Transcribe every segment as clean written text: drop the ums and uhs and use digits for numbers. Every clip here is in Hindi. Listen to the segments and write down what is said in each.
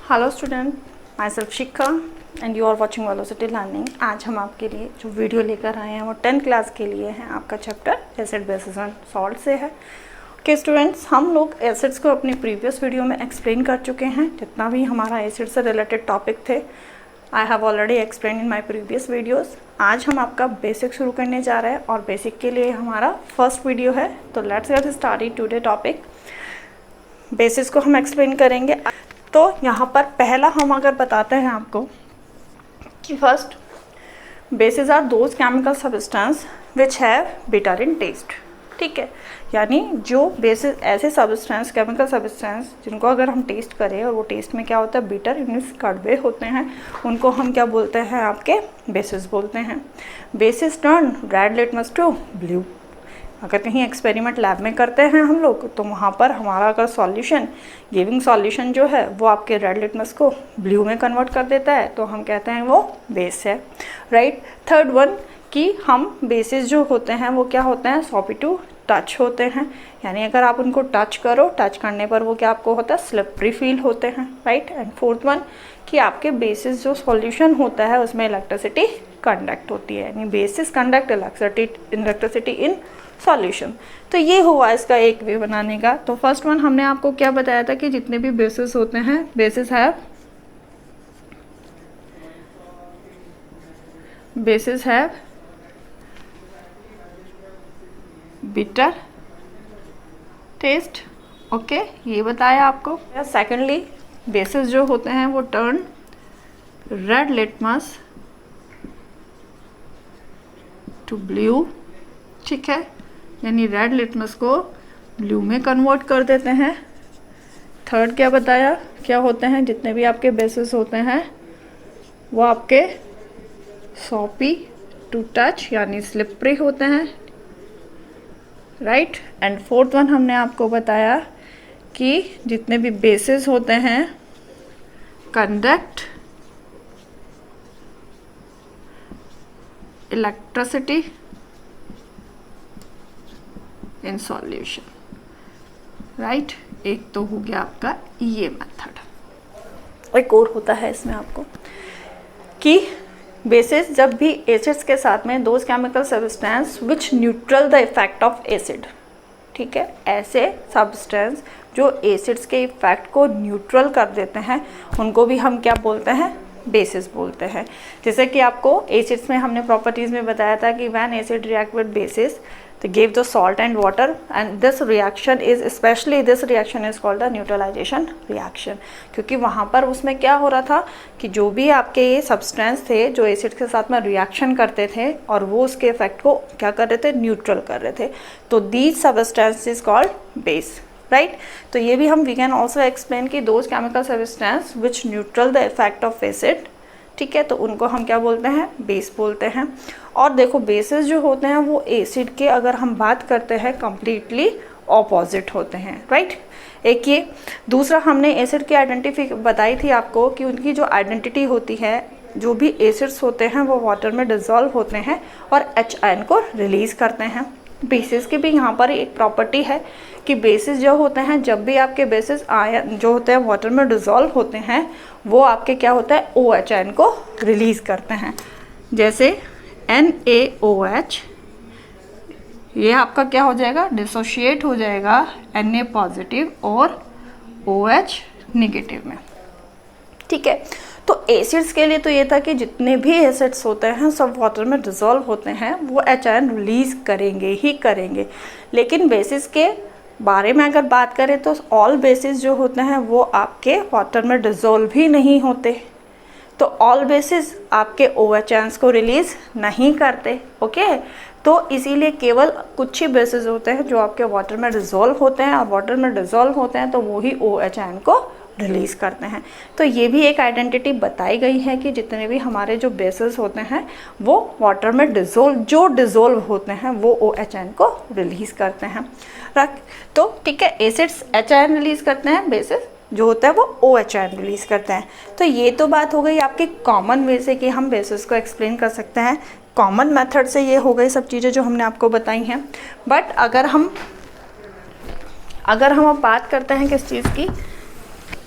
Hello student, myself Shikha and you are watching Velocity Learning. आज हम आपके लिए जो वीडियो लेकर आए हैं वो 10th क्लास के लिए है। आपका chapter acid basis and salt से है। ओके स्टूडेंट्स, हम लोग एसिड्स को अपनी प्रीवियस वीडियो में एक्सप्लेन कर चुके हैं। जितना भी हमारा एसिड से रिलेटेड टॉपिक थे, I have already explain in my previous videos. आज हम आपका बेसिक शुरू करने जा रहे हैं और बेसिक के लिए हमारा फर्स्ट वीडियो है। तो let's get started today topic. Basis को हम एक्सप्लेन करेंगे। तो यहाँ पर पहला हम अगर बताते हैं आपको कि first bases are those chemical substance which have bitter in taste. ठीक है, यानी जो बेसिस ऐसे सब्सटेंस, केमिकल सब्सटेंस जिनको अगर हम टेस्ट करें और वो टेस्ट में क्या होता है, बिटर मीन्स कड़वे होते हैं, उनको हम क्या बोलते हैं, आपके बेसिस बोलते हैं। Bases turn red litmus to blue. अगर कहीं एक्सपेरिमेंट लैब में करते हैं हम लोग, तो वहाँ पर हमारा अगर सॉल्यूशन, गिविंग सॉल्यूशन जो है वो आपके रेड लिटमस को ब्लू में कन्वर्ट कर देता है, तो हम कहते हैं वो बेस है, राइट। थर्ड वन कि हम बेसिस जो होते हैं वो क्या होते हैं, सॉफ्ट टू टच होते हैं, यानी अगर आप उनको टच करो, टच करने पर वो क्या आपको होता है, स्लिपरी फील होते हैं, राइट। एंड फोर्थ वन कि आपके बेसिस जो सॉल्यूशन होता है उसमें इलेक्ट्रिसिटी कंडक्ट होती है, यानी basis conduct electricity in solution. तो ये हुआ इसका एक वे बनाने का। तो फर्स्ट वन हमने आपको क्या बताया था कि जितने भी बेसिस होते हैं, bases have bitter taste. Okay, ये बताया आपको। सेकेंडली बेसिस जो होते हैं वो turn red litmus to blue. ठीक है, यानी रेड लिटमस को ब्लू में कन्वर्ट कर देते हैं। थर्ड क्या बताया, क्या होते हैं, जितने भी आपके बेसिस होते हैं वो आपके सॉपी टू टच यानी स्लिपरी होते हैं, राइट। एंड फोर्थ वन हमने आपको बताया कि जितने भी बेसिस होते हैं conduct electricity in solution, right. एक तो हो गया आपका ये मेथड। एक और होता है इसमें आपको कि बेसिस जब भी एसिड्स के साथ में those chemical substance which neutral the effect of acid. ठीक है, ऐसे सब्सटेंस जो एसिड्स के इफेक्ट को न्यूट्रल कर देते हैं उनको भी हम क्या बोलते हैं, बेसिस बोलते हैं। जैसे कि आपको एसिड्स में हमने प्रॉपर्टीज में बताया था कि when acid react with basis they give the salt and water, and this reaction is called the neutralization reaction। क्योंकि वहाँ पर उसमें क्या हो रहा था कि जो भी आपके ये सब्सटेंस थे जो एसिड के साथ में रिएक्शन करते थे और वो उसके इफेक्ट को क्या कर रहे थे, न्यूट्रल कर रहे थे, तो these substance is called base, right. तो ये भी हम वी कैन ऑल्सो एक्सप्लेन कि those chemical substance which neutral the effect of acid. ठीक है, तो उनको हम क्या बोलते हैं, बेस बोलते हैं। और देखो बेसिस जो होते हैं वो एसिड के, अगर हम बात करते हैं, कंप्लीटली ऑपोजिट होते हैं, राइट। एक ये दूसरा हमने एसिड की आइडेंटिटी बताई थी आपको कि उनकी जो आइडेंटिटी होती है, जो भी एसिड्स होते हैं वो वाटर में डिजॉल्व होते हैं और H आयन को रिलीज करते हैं। बेसिस की भी यहाँ पर एक प्रॉपर्टी है कि बेसिस जो होते हैं, जब भी आपके बेसिस आयन जो होते हैं वाटर में डिजॉल्व होते हैं, वो आपके क्या होता है, OH आयन को रिलीज करते हैं। जैसे NaOH, ये आपका क्या हो जाएगा, डिसोशिएट हो जाएगा Na पॉजिटिव और OH निगेटिव में। ठीक है, तो एसिड्स के लिए तो ये था कि जितने भी एसिड्स होते हैं सब वाटर में डिजॉल्व होते हैं, वो H आयन रिलीज करेंगे ही करेंगे। लेकिन बेसिस के बारे में अगर बात करें तो ऑल बेसिस जो होते हैं वो आपके वाटर में डिजॉल्व ही नहीं होते, तो ऑल बेसिस आपके OH आयंस को रिलीज नहीं करते। ओके, तो इसीलिए केवल कुछ ही बेसिस होते हैं जो आपके वाटर में डिजॉल्व होते हैं, और वाटर में डिजॉल्व होते हैं तो वो ही OH आयन को रिलीज करते हैं। तो ये भी एक आइडेंटिटी बताई गई है कि जितने भी हमारे जो बेसिस होते हैं वो वाटर में डिजोल्व होते हैं वो OH आयन को रिलीज करते हैं, रख। तो ठीक है, एसिड्स H आयन रिलीज करते हैं, बेसिस जो होता है वो OH आयन रिलीज करते हैं। तो ये तो बात हो गई आपकी कॉमन वे से कि हम बेसिस को एक्सप्लेन कर सकते हैं, कॉमन मेथड से ये हो गई सब चीज़ें जो हमने आपको बताई हैं। बट अगर हम अब बात करते हैं किस चीज़ की,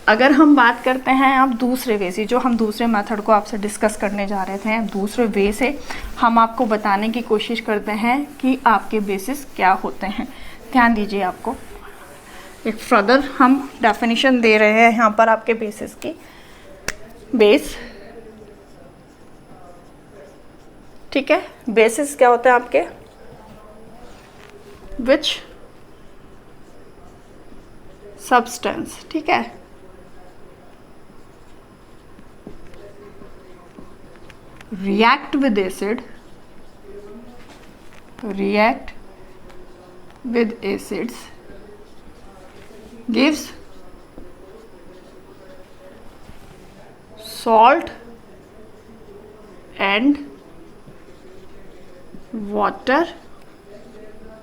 अगर हम बात करते हैं अब दूसरे वे से, जो हम दूसरे मेथड को आपसे डिस्कस करने जा रहे थे, दूसरे वे से हम आपको बताने की कोशिश करते हैं कि आपके बेसिस क्या होते हैं। ध्यान दीजिए, आपको एक फर्दर हम डेफिनेशन दे रहे हैं यहाँ पर आपके बेसिस की। बेस, ठीक है, बेसिस क्या होते हैं आपके? विच सब्सटेंस, ठीक है, react with acid, react with acids, gives salt and water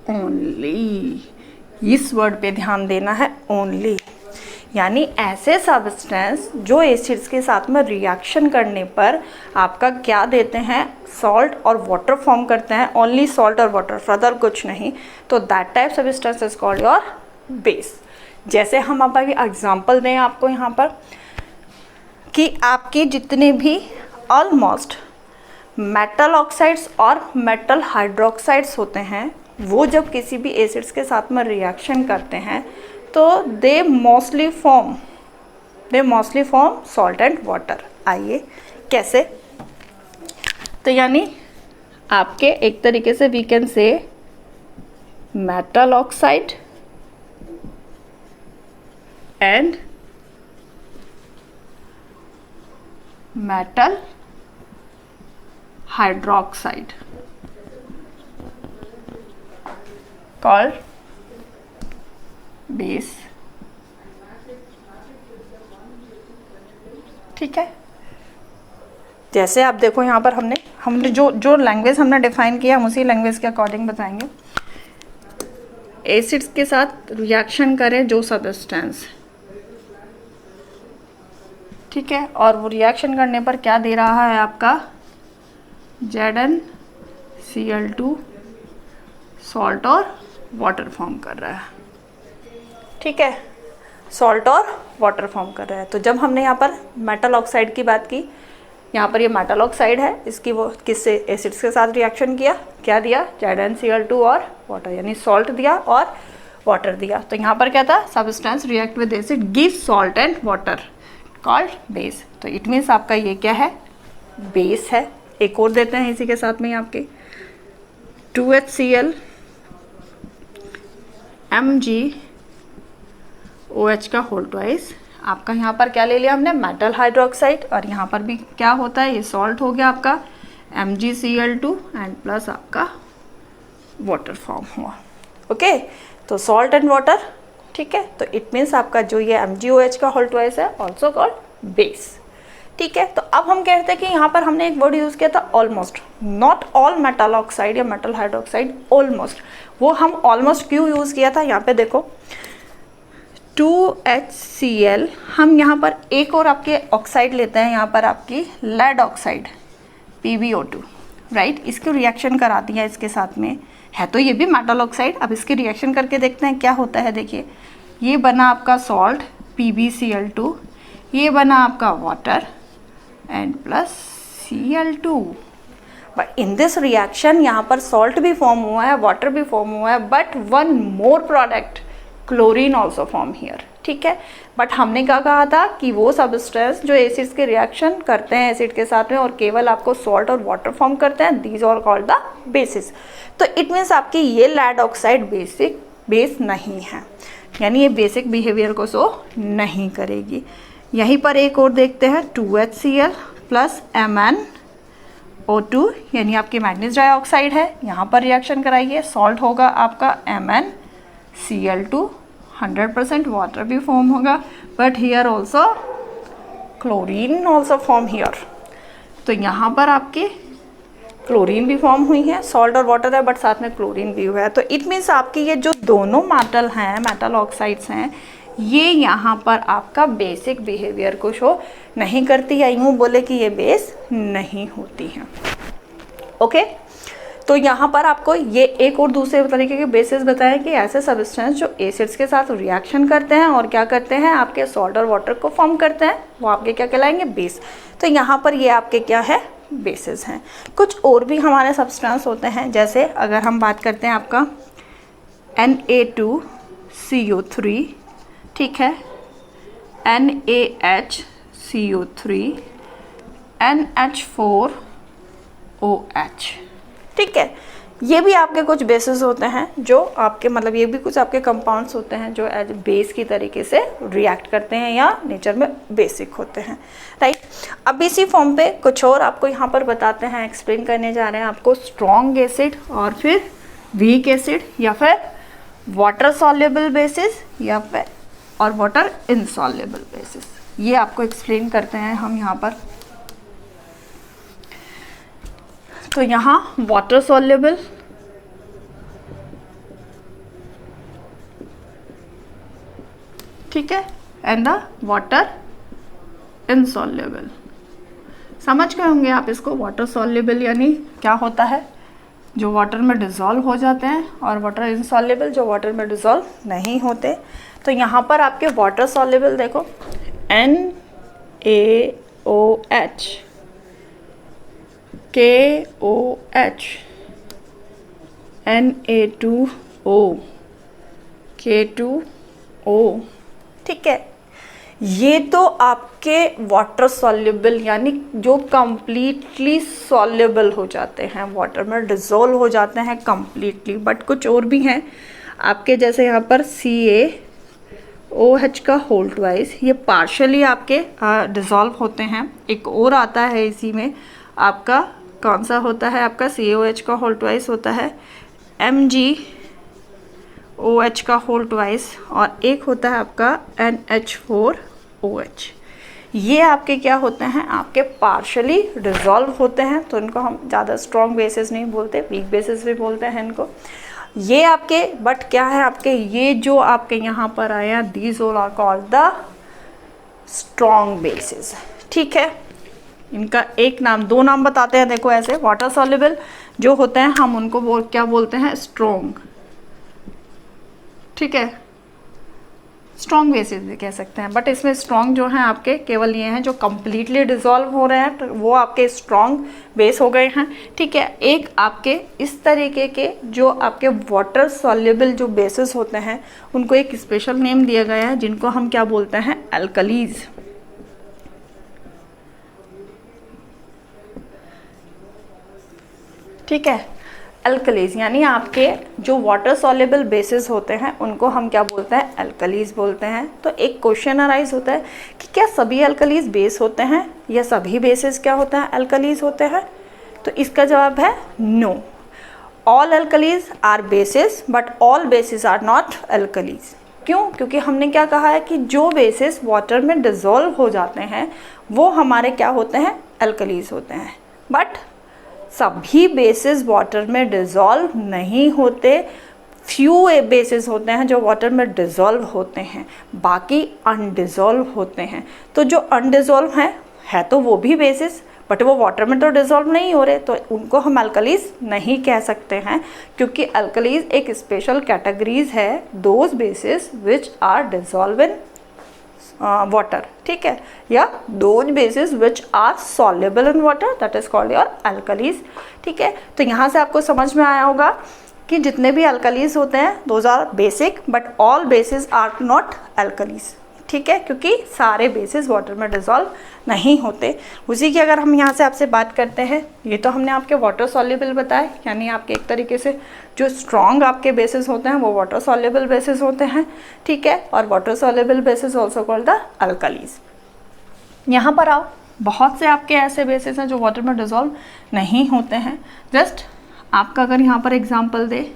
only। इस वर्ड पे ध्यान देना है, ओनली, यानी ऐसे सब्सटेंस जो एसिड्स के साथ में रिएक्शन करने पर आपका क्या देते हैं, सॉल्ट और वाटर फॉर्म करते हैं, ओनली सॉल्ट और वाटर, फर्दर कुछ नहीं, तो that type substance is called your base. जैसे हम अब एग्जांपल दें आपको यहाँ पर कि आपके जितने भी ऑलमोस्ट मेटल ऑक्साइड्स और मेटल हाइड्रोक्साइड्स होते हैं, वो जब किसी भी एसिड्स के साथ में रिएक्शन करते हैं तो they mostly form salt and water. आइए कैसे, तो यानी आपके एक तरीके से we can say metal oxide and metal hydroxide called base, ठीक है। जैसे आप देखो यहाँ पर हमने जो लैंग्वेज हमने डिफाइन किया, हम उसी लैंग्वेज के अकॉर्डिंग बताएंगे। एसिड्स के साथ रिएक्शन करें जो सब्सटेंस, ठीक है, और वो रिएक्शन करने पर क्या दे रहा है आपका ZnCl2 सॉल्ट और वाटर फॉर्म कर रहा है, ठीक है, सॉल्ट और वाटर फॉर्म कर रहा है। तो जब हमने यहाँ पर मेटल ऑक्साइड की बात की, यहाँ पर ये मेटल ऑक्साइड है, इसकी वो किससे एसिड्स के साथ रिएक्शन किया, क्या दिया, ZnCl2 और वाटर, यानी सॉल्ट दिया और वाटर दिया। तो यहाँ पर क्या था, substance react with acid give salt and water called base. तो इट मीन्स आपका ये क्या है, बेस है। एक और देते हैं इसी के साथ में आपके 2HCl MgOH का होल ट्वाइस। आपका यहाँ पर क्या ले लिया हमने, मेटल हाइड्रोक्साइड, और यहाँ पर भी क्या होता है, ये सॉल्ट हो गया आपका MgCl2 एंड प्लस आपका वाटर फॉर्म हुआ। ओके, तो सॉल्ट एंड वाटर, ठीक है। तो इट मीन्स आपका जो ये MgOH का होल ट्वाइस है ऑल्सो कॉल्ड बेस, ठीक है। तो अब हम कहते हैं कि यहाँ पर हमने एक वर्ड यूज़ किया था almost, not all metal oxide या मेटल हाइड्रोक्साइड, ऑलमोस्ट। वो हम ऑलमोस्ट क्यों यूज़ किया था, यहाँ पे देखो 2HCl, हम यहाँ पर एक और आपके ऑक्साइड लेते हैं, यहाँ पर आपकी लेड ऑक्साइड PbO2, राइट। इसको रिएक्शन करा दिया इसके साथ में, है तो ये भी मेटल ऑक्साइड। अब इसके रिएक्शन करके देखते हैं क्या होता है। देखिए, ये बना आपका सॉल्ट PbCl2, ये बना आपका water and plus Cl2। But in this reaction यहाँ पर सॉल्ट भी फॉर्म हुआ है, वाटर भी फॉर्म हुआ है, but one more product chlorine also form here, ठीक है। बट हमने क्या कहा था कि वो सब्सटेंस जो एसिड्स के रिएक्शन करते हैं एसिड के साथ में और केवल आपको सॉल्ट और वाटर फॉर्म करते हैं, these are called the bases. तो इट मीन्स आपकी ये लेड ऑक्साइड बेस नहीं है, यानी ये बेसिक बिहेवियर को शो नहीं करेगी। यहीं पर एक और देखते हैं 2HCl प्लस MnO2, यानी आपकी मैग्नीज डाइऑक्साइड है, यहाँ पर रिएक्शन कराइए, सॉल्ट होगा आपका MnCl2, 100% वाटर भी फॉर्म होगा, but here also chlorine also form here. तो यहाँ पर आपके क्लोरीन भी फॉर्म हुई है, सॉल्ट और वाटर है, बट साथ में क्लोरीन भी हुआ है। तो इट मीन्स आपकी ये जो दोनों मेटल हैं, मेटल ऑक्साइड्स हैं, ये यहाँ पर आपका बेसिक बिहेवियर को शो नहीं करती, या यूँ बोले कि ये बेस नहीं होती हैं। ओके, तो यहाँ पर आपको ये एक और दूसरे तरीके के बेसिस बताएं कि ऐसे सब्सटेंस जो एसिड्स के साथ रिएक्शन करते हैं और क्या करते हैं, आपके सॉल्ट और वाटर को फॉर्म करते हैं, वो आपके क्या कहलाएंगे, बेस। तो यहाँ पर ये आपके क्या है, बेसिस हैं। कुछ और भी हमारे सब्सटेंस होते हैं, जैसे अगर हम बात करते हैं आपका Na2CO3, ठीक है, NaHCO3, NH4OH, ठीक है। ये भी आपके कुछ बेसिस होते हैं जो आपके मतलब ये भी कुछ आपके कंपाउंड्स होते हैं जो एज बेस की तरीके से रिएक्ट करते हैं या नेचर में बेसिक होते हैं, राइट। अब इसी फॉर्म पे कुछ और आपको यहाँ पर बताते हैं, एक्सप्लेन करने जा रहे हैं आपको स्ट्रॉन्ग एसिड और फिर वीक एसिड या फिर वाटर सॉल्युबल बेसिस या फिर और वाटर इनसॉल्युबल बेसिस, ये आपको एक्सप्लेन करते हैं हम यहाँ पर। तो यहाँ वाटर सॉल्युबल, ठीक है, एंड द वाटर इनसॉल्युबल। समझ गए होंगे आप इसको। वाटर सॉल्युबल यानी क्या होता है, जो वाटर में डिज़ोल्व हो जाते हैं, और वाटर इनसॉल्युबल जो वाटर में डिज़ोल्व नहीं होते। तो यहाँ पर आपके वाटर सॉल्युबल देखो NaOH, KOH, Na2O, K2O, ठीक है। ये तो आपके वाटर सॉल्युबल यानी जो कंप्लीटली सॉल्युबल हो जाते हैं, वाटर में डिज़ोल्व हो जाते हैं कंप्लीटली। बट कुछ और भी हैं आपके, जैसे यहाँ पर CaOH का होल ट्वाइस, ये पार्शली आपके डिज़ोल्व होते हैं। एक और आता है इसी में आपका, कौन सा होता है आपका, CaOH का होल ट्वाइस होता है, MgOH का होल ट्वाइस, और एक होता है आपका NH4OH। ये आपके क्या होते हैं, आपके पार्शली डिज़ोल्व होते हैं। तो इनको हम ज़्यादा स्ट्रॉन्ग बेसिस नहीं बोलते, वीक बेसिस भी बोलते हैं इनको। ये आपके बट क्या है आपके, ये जो आपके यहाँ पर आए हैं, these all are called the strong bases, ठीक है। इनका एक नाम, दो नाम बताते हैं देखो ऐसे। वाटर सॉल्युबल जो होते हैं हम उनको क्या बोलते हैं, स्ट्रॉन्ग, ठीक है, स्ट्रॉन्ग बेसिस भी कह सकते हैं। बट इसमें स्ट्रॉन्ग जो हैं आपके केवल ये हैं जो कंप्लीटली डिज़ोल्व हो रहे हैं, तो वो आपके स्ट्रॉन्ग बेस हो गए हैं, ठीक है। एक आपके इस तरीके के जो आपके वाटर सॉल्युबल जो बेसिस होते हैं, उनको एक स्पेशल नेम दिया गया है, जिनको हम क्या बोलते हैं, एल्कलीज, ठीक है। एल्कलीज यानी आपके जो वाटर सॉल्युबल बेसिस होते हैं उनको हम क्या बोलते हैं, एल्कलीज बोलते हैं। तो एक क्वेश्चन अराइज होता है कि क्या सभी एल्कलीज बेस होते हैं या सभी बेसिस क्या होते हैं, एल्कलीज होते हैं। तो इसका जवाब है no, all alkalis are bases but all bases are not alkalis. क्यों? क्योंकि हमने क्या कहा है कि जो बेसिस वाटर में डिज़ोल्व हो जाते हैं वो हमारे क्या होते हैं, एल्कलीज होते हैं। बट सभी बेसिस वाटर में डिज़ोल्व नहीं होते, फ्यू बेसिस होते हैं जो वाटर में डिज़ोल्व होते हैं, बाकी अनडिज़ोल्व होते हैं। तो जो अनडिज़ोल्व हैं है तो वो भी बेसिस, बट वो वाटर में तो डिज़ोल्व नहीं हो रहे, तो उनको हम एल्कलीज नहीं कह सकते हैं, क्योंकि एल्कलीज एक स्पेशल कैटेगरीज है, those bases which are dissolve in water, ठीक है, या those bases which are soluble in water, that is called your alkalis, ठीक है। तो यहाँ से आपको समझ में आया होगा कि जितने भी एल्कलीज होते हैं those are basic but all bases are not alkalis, ठीक है, क्योंकि सारे बेसिस वाटर में डिज़ोल्व नहीं होते। उसी की अगर हम यहाँ से आपसे बात करते हैं, ये तो हमने आपके वाटर सॉल्युबल बताए, यानी आपके एक तरीके से जो स्ट्रॉन्ग आपके बेसिस होते हैं वो वाटर सॉल्युबल बेसिस होते हैं, ठीक है, और water soluble basis also called the alkalis. यहाँ पर आओ, बहुत से आपके ऐसे बेसिस हैं जो वाटर में डिज़ोल्व नहीं होते हैं। जस्ट आपका अगर यहाँ पर एग्जाम्पल दे,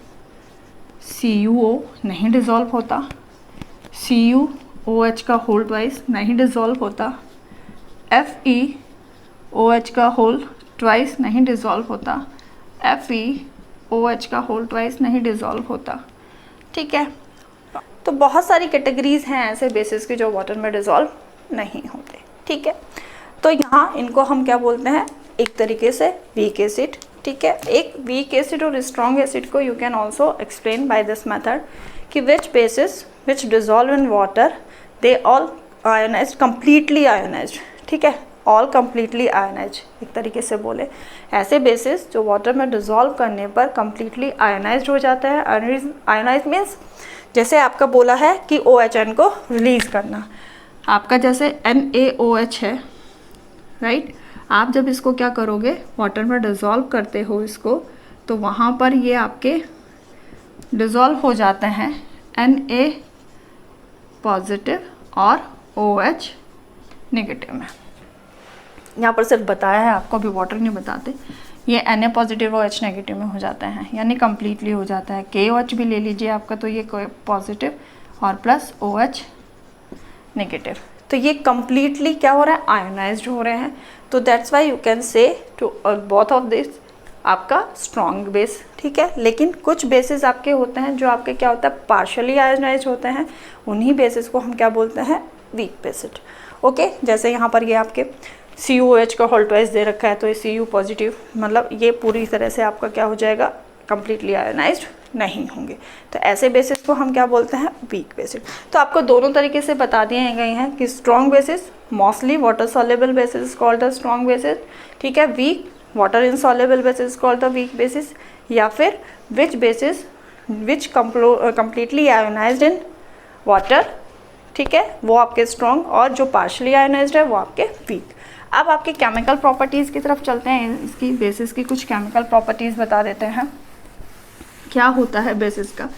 CuO नहीं डिज़ोल्व होता, CuOH का होल ट्वाइस नहीं डिज़ोल्व होता, FeOH का होल ट्वाइस नहीं डिज़ोल्व होता, FeOH का होल ट्वाइस नहीं डिज़ोल्व होता, ठीक है। तो बहुत सारी कैटेगरीज हैं ऐसे बेसिस की जो वाटर में डिज़ोल्व नहीं होते, ठीक है। तो यहाँ इनको हम क्या बोलते हैं, एक तरीके से वीक एसिड ठीक है। एक वीक एसिड और स्ट्रॉन्ग एसिड को you can also explain by this method कि which bases which dissolve in water they all ionised, completely ionised, ठीक है, ऑल कंप्लीटली आयोनाइज्ड। एक तरीके से बोले ऐसे बेसिस जो वाटर में डिजॉल्व करने पर कंप्लीटली आयोनाइज्ड हो जाता है। आयोनाइज मीन्स जैसे आपका बोला है कि OHN को रिलीज करना, आपका जैसे NaOH है, राइट। आप जब इसको क्या करोगे, वाटर में डिज़ोल्व करते हो इसको, तो वहाँ पर ये आपके डिज़ोल्व हो जाते हैं Na पॉजिटिव और OH नेगेटिव में। यहाँ पर सिर्फ बताया है आपको, अभी वाटर नहीं बताते। ये Na पॉजिटिव OH नेगेटिव में हो जाते हैं, यानी कम्प्लीटली हो जाता है। KOH भी ले लीजिए आपका, तो ये पॉजिटिव और प्लस OH नेगेटिव, तो ये कम्प्लीटली क्या हो रहा है, आयोनाइज्ड हो रहे हैं। तो that's why you can say to both of this आपका स्ट्रॉन्ग बेस, ठीक है। लेकिन कुछ बेसिस आपके होते हैं जो आपके क्या होता है, पार्शली आयोनाइज्ड होते हैं, उन्हीं बेसिस को हम क्या बोलते हैं, वीक बेसिड। ओके, जैसे यहाँ पर ये आपके CuOH का होल ट्वाइस दे रखा है, तो ये Cu पॉजिटिव, मतलब ये पूरी तरह से आपका क्या हो जाएगा, कंप्लीटली आयोनाइज्ड नहीं होंगे। तो ऐसे बेसिस को हम क्या बोलते हैं, वीक बेसिस। तो आपको दोनों तरीके से बता दिए गए हैं कि strong bases, mostly water soluble bases called the strong bases, ठीक है। Weak water insoluble bases called the weak bases, या फिर which bases which completely ionised in water, ठीक है, वो आपके स्ट्रॉन्ग, और जो पार्शली आयोनाइज्ड है वो आपके वीक। अब आपके केमिकल प्रॉपर्टीज़ की तरफ चलते हैं। इसकी बेसिस की कुछ केमिकल प्रॉपर्टीज़ बता देते हैं। क्या होता है बेसिस का,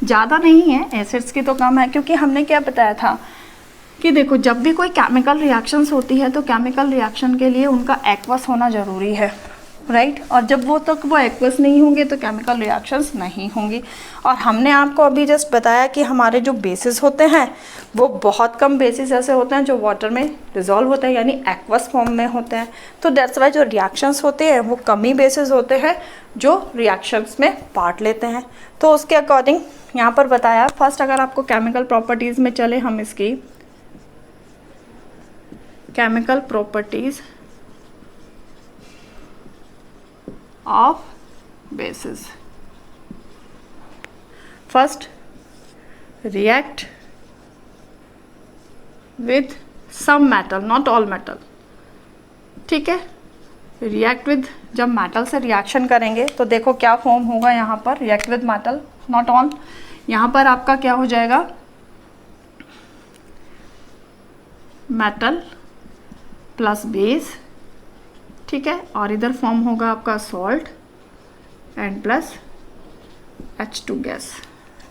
ज़्यादा नहीं है, एसिड्स की तो कम है, क्योंकि हमने क्या बताया था कि देखो जब भी कोई केमिकल रिएक्शंस होती है तो केमिकल रिएक्शन के लिए उनका एक्वस होना ज़रूरी है, राइट। और जब वो एक्वस नहीं होंगे तो केमिकल रिएक्शंस नहीं होंगी। और हमने आपको अभी जस्ट बताया कि हमारे जो बेसिस होते हैं वो बहुत कम बेसिस ऐसे होते हैं जो वाटर में डिज़ोल्व होते हैं, यानी एक्वस फॉर्म में होते हैं। तो दैट्स वाई जो रिएक्शंस होते हैं वो कम ही बेसिस होते हैं जो रिएक्शंस में पार्ट लेते हैं। तो उसके अकॉर्डिंग यहाँ पर बताया। फर्स्ट अगर आपको केमिकल प्रॉपर्टीज़ में चले, हम इसकी chemical properties of bases. First, react with some metal, not all metal, ठीक है। react with, जब metal से reaction करेंगे तो देखो क्या फॉर्म होगा यहाँ पर, react with metal, not all। यहाँ पर आपका क्या हो जाएगा, metal प्लस बेस, ठीक है, और इधर फॉर्म होगा आपका salt and plus H2 gas,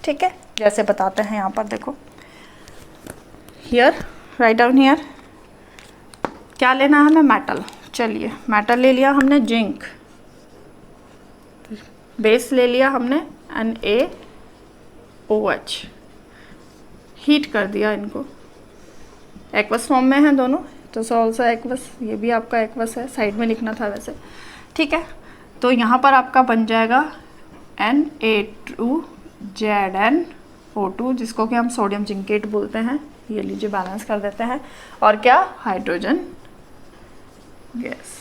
ठीक है। जैसे बताते हैं यहाँ पर देखो, हियर राइट डाउन हियर, क्या लेना है हमें, मेटल। चलिए मेटल ले लिया हमने, जिंक, बेस ले लिया हमने NaOH, हीट कर दिया इनको, एक्वस फॉर्म में है दोनों, तो ऑल्सो एक्वस, ये भी आपका एक्वस है, साइड में लिखना था वैसे, ठीक है। तो यहाँ पर आपका बन जाएगा Na2ZnO2, जिसको कि हम सोडियम जिंकेट बोलते हैं। ये लीजिए बैलेंस कर देते हैं, और क्या, हाइड्रोजन गैस,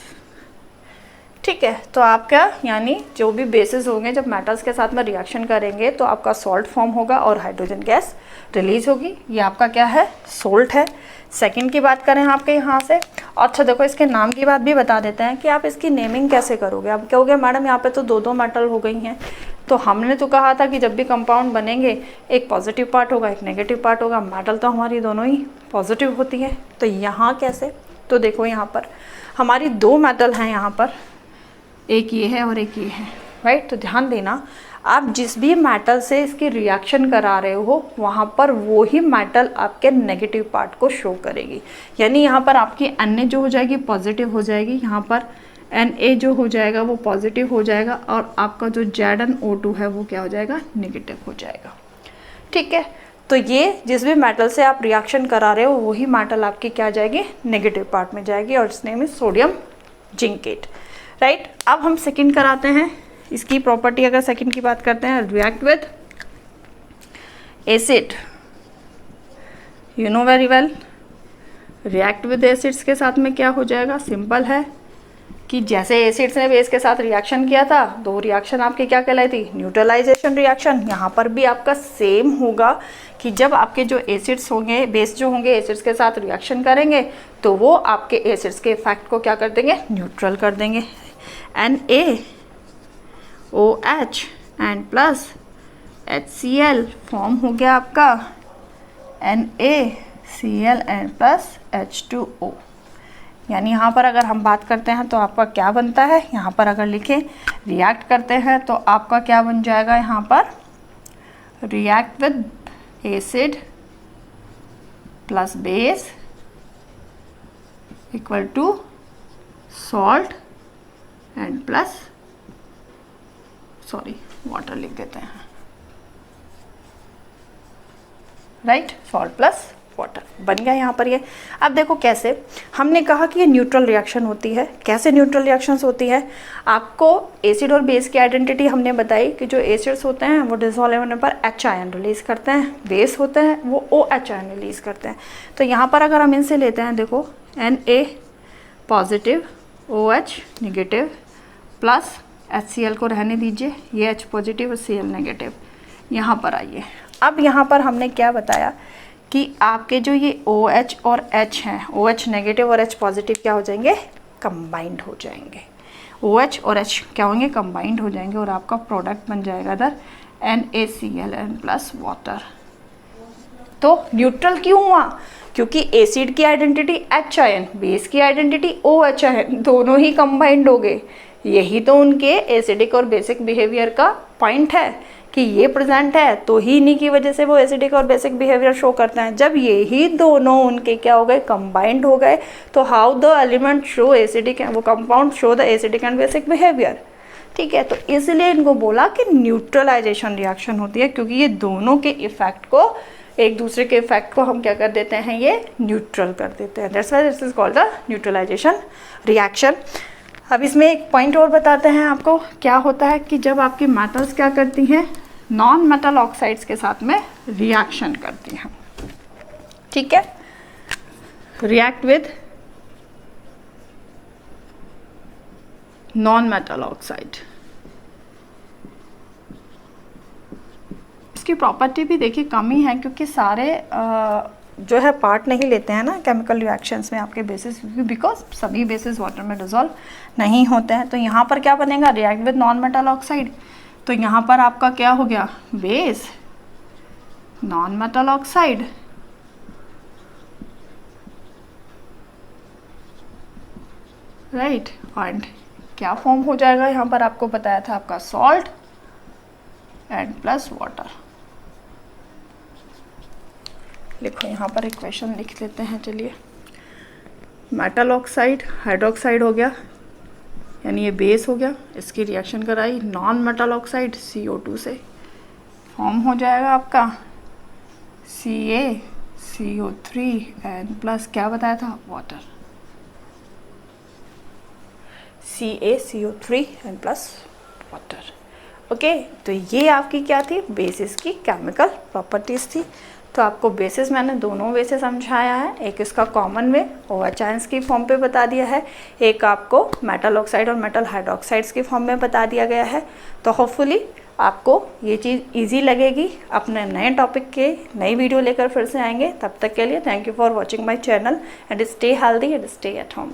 ठीक है। तो आपका यानी जो भी बेसिस होंगे जब मेटल्स के साथ में रिएक्शन करेंगे तो आपका सॉल्ट फॉर्म होगा और हाइड्रोजन गैस रिलीज होगी। ये आपका क्या है, सोल्ट है। सेकंड की बात करें आपके यहाँ से, अच्छा देखो इसके नाम की बात भी बता देते हैं कि आप इसकी नेमिंग कैसे करोगे। आप कहोगे मैडम यहाँ पे तो दो मेटल हो गई हैं, तो हमने तो कहा था कि जब भी कंपाउंड बनेंगे एक पॉजिटिव पार्ट होगा एक नेगेटिव पार्ट होगा, मेटल तो हमारी दोनों ही पॉजिटिव होती है। तो यहाँ कैसे, तो देखो यहाँ पर हमारी दो मेटल हैं, यहाँ पर एक ये है और एक ये है, राइट। तो ध्यान देना, आप जिस भी मेटल से इसकी रिएक्शन करा रहे हो वहाँ पर वो ही मेटल आपके नेगेटिव पार्ट को शो करेगी। यानी यहाँ पर आपकी Na जो हो जाएगी पॉजिटिव हो जाएगी, यहाँ पर Na जो हो जाएगा वो पॉजिटिव हो जाएगा, और आपका जो ZnO2 है वो क्या हो जाएगा, नेगेटिव हो जाएगा, ठीक है। तो ये जिस भी मेटल से आप रिएक्शन करा रहे हो वही मेटल आपकी क्या जाएगी, नेगेटिव पार्ट में जाएगी, और it's name is sodium zincate, right. अब हम सेकंड कराते हैं इसकी प्रॉपर्टी। अगर सेकंड की बात करते हैं, react with acid, you know very well, react with acids के साथ में क्या हो जाएगा, सिंपल है कि जैसे एसिड्स ने बेस के साथ रिएक्शन किया था, दो रिएक्शन आपकी क्या कहलाई थी, न्यूट्रलाइजेशन रिएक्शन। यहाँ पर भी आपका सेम होगा कि जब आपके जो एसिड्स होंगे, बेस जो होंगे एसिड्स के साथ रिएक्शन करेंगे तो वो आपके एसिड्स के इफेक्ट को क्या कर देंगे, न्यूट्रल कर देंगे। NaOH and plus HCl form हो गया आपका NaCl एंड प्लस H2O। यानी यहाँ पर अगर हम बात करते हैं तो आपका क्या बनता है, यहाँ पर अगर लिखें रिएक्ट करते हैं तो आपका क्या बन जाएगा, यहाँ पर react with acid plus base equal to salt and plus water लिख देते हैं, राइट, सॉल्ट प्लस वाटर बन गया यहाँ पर ये। अब देखो कैसे, हमने कहा कि ये न्यूट्रल रिएक्शन होती है। कैसे न्यूट्रल रिएक्शंस होती है, आपको एसिड और बेस की आइडेंटिटी हमने बताई कि जो एसिड्स होते हैं वो डिसॉल्व होने पर H आयन रिलीज करते हैं, बेस होते हैं वो OH आयन रिलीज करते हैं। तो यहाँ पर अगर हम इनसे लेते हैं, देखो Na positive, OH negative plus HCl को रहने दीजिए, ये H पॉजिटिव और Cl नेगेटिव। यहाँ पर आइए, अब यहाँ पर हमने क्या बताया कि आपके जो ये OH और H हैं, OH नेगेटिव और H पॉजिटिव क्या हो जाएंगे, कंबाइंड हो जाएंगे। OH और H क्या होंगे, कंबाइंड हो जाएंगे और आपका प्रोडक्ट बन जाएगा इधर NaCl प्लस वाटर। तो न्यूट्रल क्यों हुआ, क्योंकि एसिड की आइडेंटिटी H आयन, बेस की आइडेंटिटी OH आयन, दोनों ही कंबाइंड हो गए। यही तो उनके एसिडिक और बेसिक बिहेवियर का पॉइंट है कि ये प्रेजेंट है तो ही इन्हीं की वजह से वो एसिडिक और बेसिक बिहेवियर शो करते हैं। जब ये ही दोनों उनके क्या हो गए, कंबाइंड हो गए, तो how the element show acidic, वो compound show the acidic and basic behaviour. ठीक है, तो इसलिए इनको बोला कि न्यूट्रलाइजेशन रिएक्शन होती है, क्योंकि ये दोनों के इफेक्ट को, एक दूसरे के इफेक्ट को हम क्या कर देते हैं, ये न्यूट्रल कर देते हैं। That's why this is called the neutralisation reaction. अब इसमें एक पॉइंट और बताते हैं आपको, क्या होता है कि जब आपकी मेटल्स क्या करती हैं, नॉन मेटल ऑक्साइड्स के साथ में रिएक्शन करती हैं। ठीक है, react with non metal oxide. इसकी प्रॉपर्टी भी देखिए कम ही है, क्योंकि सारे जो है पार्ट नहीं लेते हैं ना केमिकल रिएक्शंस में आपके बेसिस, बिकॉज सभी बेसिस वाटर में डिसॉल्व नहीं होते हैं। तो यहाँ पर क्या बनेगा, react with non metal oxide. तो यहाँ पर आपका क्या हो गया, base non metal oxide right, and क्या फॉर्म हो जाएगा, यहाँ पर आपको बताया था आपका सॉल्ट एंड प्लस वाटर। लिखो यहाँ पर इक्वेशन लिख लेते हैं, चलिए। मेटल ऑक्साइड हाइड्रोक्साइड हो गया, यानी ये बेस हो गया, इसकी रिएक्शन कराई नॉन मेटल ऑक्साइड CO2 से, फॉर्म हो जाएगा आपका CaCO3 एंड प्लस क्या बताया था, water, CaCO3 and plus water. Okay, तो ये आपकी क्या थी, बेसिस की केमिकल प्रॉपर्टीज थी। तो आपको बेसिस मैंने दोनों वे से समझाया है, एक इसका कॉमन वे OH आयंस की फॉर्म पे बता दिया है, एक आपको मेटल ऑक्साइड और मेटल हाइड्रोक्साइड्स की फॉर्म में बता दिया गया है। तो होपफुली आपको ये चीज़ इजी लगेगी। अपने नए टॉपिक के नई वीडियो लेकर फिर से आएंगे, तब तक के लिए thank you for watching my channel and stay healthy and stay at home.